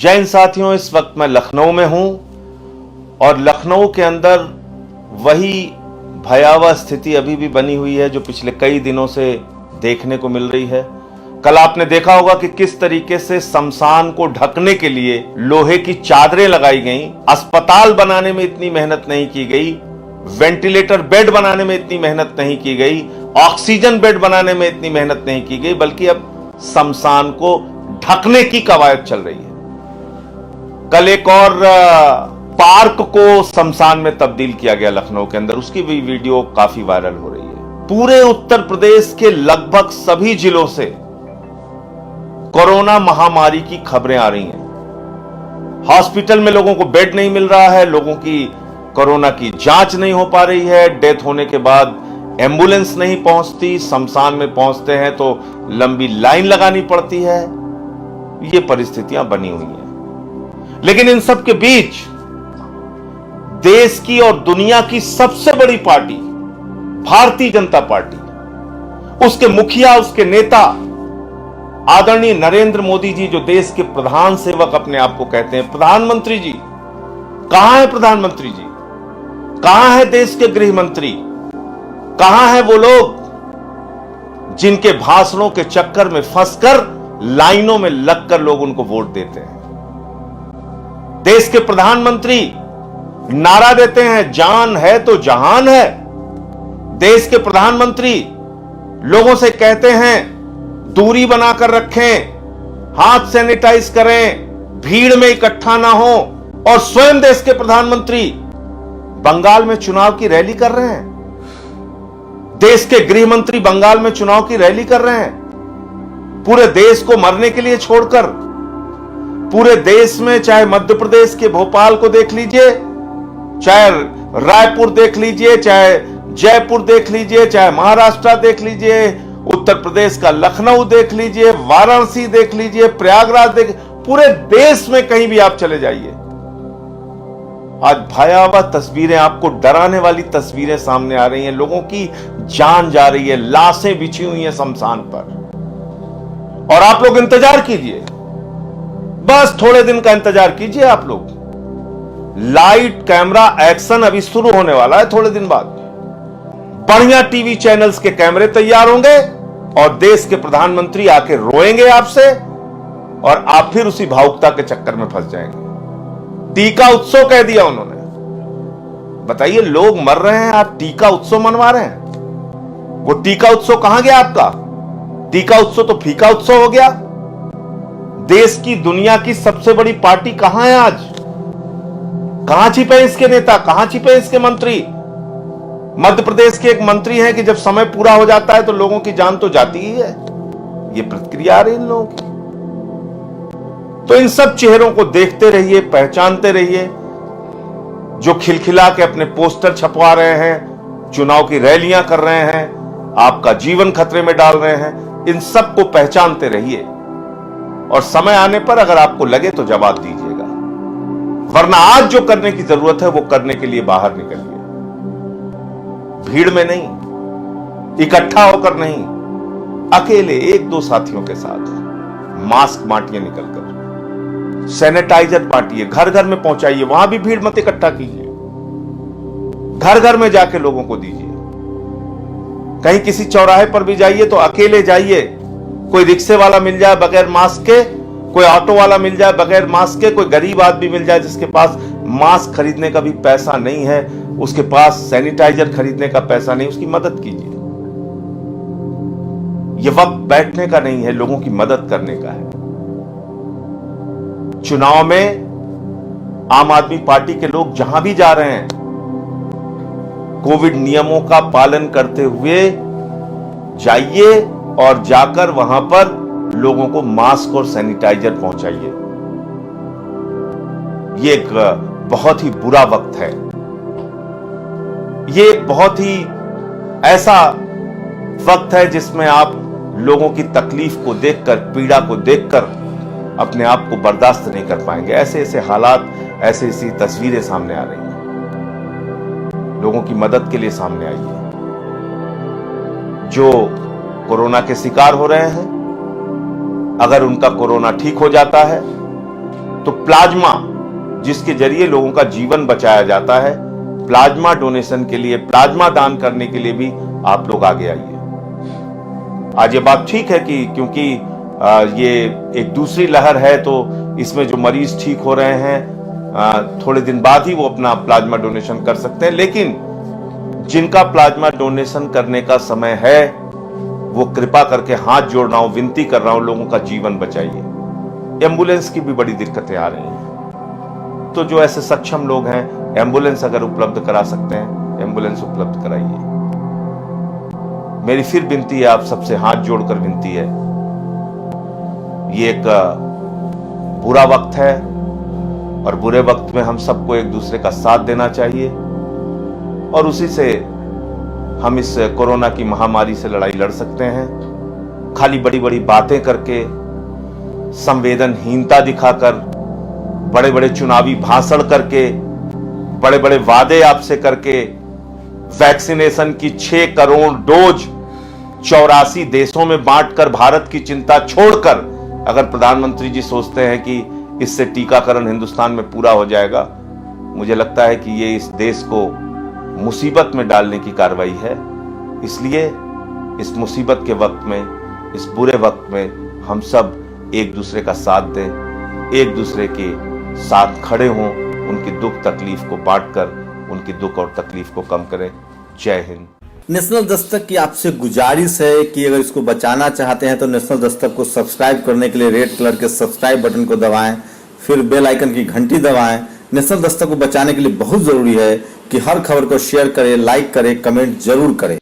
जय हिंद साथियों, इस वक्त मैं लखनऊ में हूं और लखनऊ के अंदर वही भयावह स्थिति अभी भी बनी हुई है जो पिछले कई दिनों से देखने को मिल रही है। कल आपने देखा होगा कि किस तरीके से शमशान को ढकने के लिए लोहे की चादरें लगाई गईं। अस्पताल बनाने में इतनी मेहनत नहीं की गई, वेंटिलेटर बेड बनाने में इतनी मेहनत नहीं की गई, ऑक्सीजन बेड बनाने में इतनी मेहनत नहीं की गई, बल्कि अब शमशान को ढकने की कवायद चल रही है। कल एक और पार्क को शमशान में तब्दील किया गया लखनऊ के अंदर, उसकी भी वीडियो काफी वायरल हो रही है। पूरे उत्तर प्रदेश के लगभग सभी जिलों से कोरोना महामारी की खबरें आ रही हैं। हॉस्पिटल में लोगों को बेड नहीं मिल रहा है, लोगों की कोरोना की जांच नहीं हो पा रही है, डेथ होने के बाद एम्बुलेंस नहीं पहुंचती, शमशान में पहुंचते हैं तो लंबी लाइन लगानी पड़ती है। ये परिस्थितियां बनी हुई हैं। लेकिन इन सब के बीच देश की और दुनिया की सबसे बड़ी पार्टी भारतीय जनता पार्टी, उसके मुखिया, उसके नेता आदरणीय नरेंद्र मोदी जी, जो देश के प्रधान सेवक अपने आप को कहते हैं, प्रधानमंत्री जी, कहां है प्रधानमंत्री जी? कहां है देश के गृह मंत्री? कहां है वो लोग जिनके भाषणों के चक्कर में फंसकर लाइनों में लगकर लोग उनको वोट देते हैं? देश के प्रधानमंत्री नारा देते हैं, जान है तो जहान है। देश के प्रधानमंत्री लोगों से कहते हैं दूरी बनाकर रखें, हाथ सैनिटाइज करें, भीड़ में इकट्ठा ना हो, और स्वयं देश के प्रधानमंत्री बंगाल में चुनाव की रैली कर रहे हैं। देश के गृह मंत्री बंगाल में चुनाव की रैली कर रहे हैं, पूरे देश को मरने के लिए छोड़कर। पूरे देश में, चाहे मध्य प्रदेश के भोपाल को देख लीजिए, चाहे रायपुर देख लीजिए, चाहे जयपुर देख लीजिए, चाहे महाराष्ट्र देख लीजिए, उत्तर प्रदेश का लखनऊ देख लीजिए, वाराणसी देख लीजिए, प्रयागराज देख, पूरे देश में कहीं भी आप चले जाइए, आज भयावह तस्वीरें, आपको डराने वाली तस्वीरें सामने आ रही हैं। लोगों की जान जा रही है, लाशें बिछी हुई हैं शमशान पर, और आप लोग इंतजार कीजिए, बस थोड़े दिन का इंतजार कीजिए आप लोग। लाइट कैमरा एक्शन अभी शुरू होने वाला है। थोड़े दिन बाद बढ़िया टीवी चैनल्स के कैमरे तैयार होंगे और देश के प्रधानमंत्री आके रोएंगे आपसे, और आप फिर उसी भावुकता के चक्कर में फंस जाएंगे। टीका उत्सव कह दिया उन्होंने। बताइए, लोग मर रहे हैं, आप टीका उत्सव मनवा रहे हैं। वो टीका उत्सव कहां गया आपका? टीका उत्सव तो फीका उत्सव हो गया। देश की, दुनिया की सबसे बड़ी पार्टी कहां है आज? कहां छिपे इसके नेता? कहां छिपे इसके मंत्री? मध्य प्रदेश के एक मंत्री हैं कि जब समय पूरा हो जाता है तो लोगों की जान तो जाती ही है। ये प्रतिक्रिया आ रही इन लोगों की। तो इन सब चेहरों को देखते रहिए, पहचानते रहिए, जो खिलखिला के अपने पोस्टर छपवा रहे हैं, चुनाव की रैलियां कर रहे हैं, आपका जीवन खतरे में डाल रहे हैं। इन सब को पहचानते रहिए, और समय आने पर अगर आपको लगे तो जवाब दीजिएगा, वरना आज जो करने की जरूरत है वो करने के लिए बाहर निकलिए। भीड़ में नहीं, इकट्ठा होकर नहीं, अकेले एक दो साथियों के साथ मास्क बांटिए, निकलकर सैनिटाइजर बांटिए, घर घर में पहुंचाइए, वहां भी भीड़ मत इकट्ठा कीजिए, घर घर में जाके लोगों को दीजिए। कहीं किसी चौराहे पर भी जाइए तो अकेले जाइए, कोई रिक्शे वाला मिल जाए बगैर मास्क के, कोई ऑटो वाला मिल जाए बगैर मास्क के, कोई गरीब आदमी मिल जाए जिसके पास मास्क खरीदने का भी पैसा नहीं है, उसके पास सैनिटाइजर खरीदने का पैसा नहीं, उसकी मदद कीजिए। यह वक्त बैठने का नहीं है, लोगों की मदद करने का है। चुनाव में आम आदमी पार्टी के लोग जहां भी जा रहे हैं, कोविड नियमों का पालन करते हुए जाइए और जाकर वहां पर लोगों को मास्क और सैनिटाइजर पहुंचाइए। ये एक बहुत ही बुरा वक्त है। ये एक बहुत ही ऐसा वक्त है जिसमें आप लोगों की तकलीफ को देखकर, पीड़ा को देखकर अपने आप को बर्दाश्त नहीं कर पाएंगे। ऐसे ऐसे हालात, ऐसी ऐसी तस्वीरें सामने आ रही हैं। लोगों की मदद के लिए सामने आइए। जो कोरोना के शिकार हो रहे हैं, अगर उनका कोरोना ठीक हो जाता है तो प्लाज्मा जिसके जरिए लोगों का जीवन बचाया जाता है, प्लाज्मा डोनेशन के लिए, प्लाज्मा दान करने के लिए भी आप लोग आगे आइए। आज ये बात ठीक है कि क्योंकि ये एक दूसरी लहर है तो इसमें जो मरीज ठीक हो रहे हैं थोड़े दिन बाद ही वो अपना प्लाज्मा डोनेशन कर सकते हैं, लेकिन जिनका प्लाज्मा डोनेशन करने का समय है वो कृपा करके हाथ जोड़ रहा हूं, विनती कर रहा हूं, लोगों का जीवन बचाइए। एम्बुलेंस की भी बड़ी दिक्कतें आ रही हैं, तो जो ऐसे सक्षम लोग हैं, एम्बुलेंस अगर उपलब्ध करा सकते हैं, एम्बुलेंस उपलब्ध कराइए। मेरी फिर विनती है, आप सबसे हाथ जोड़कर विनती है, ये एक बुरा वक्त है और बुरे वक्त में हम सबको एक दूसरे का साथ देना चाहिए और उसी से हम इस कोरोना की महामारी से लड़ाई लड़ सकते हैं। खाली बड़ी बड़ी बातें करके, संवेदनहीनता दिखाकर, बड़े बड़े चुनावी भाषण करके, बड़े बड़े वादे आपसे करके, वैक्सीनेशन की 6 करोड़ डोज 84 देशों में बांटकर भारत की चिंता छोड़कर अगर प्रधानमंत्री जी सोचते हैं कि इससे टीकाकरण हिंदुस्तान में पूरा हो जाएगा, मुझे लगता है कि ये इस देश को मुसीबत में डालने की कार्रवाई है। इसलिए इस मुसीबत के वक्त में, इस बुरे वक्त में हम सब एक दूसरे का साथ दें, एक दूसरे के साथ खड़े हों, उनकी दुख तकलीफ को बांटकर उनकी दुख और तकलीफ को कम करें। जय हिंद। नेशनल दस्तक की आपसे गुजारिश है कि अगर इसको बचाना चाहते हैं तो नेशनल दस्तक को सब्सक्राइब करने के लिए रेड कलर के सब्सक्राइब बटन को दबाएं, फिर बेल आइकन की घंटी दबाएं। नेशनल दस्तक को बचाने के लिए बहुत जरूरी है कि हर खबर को शेयर करें, लाइक करें, कमेंट जरूर करें।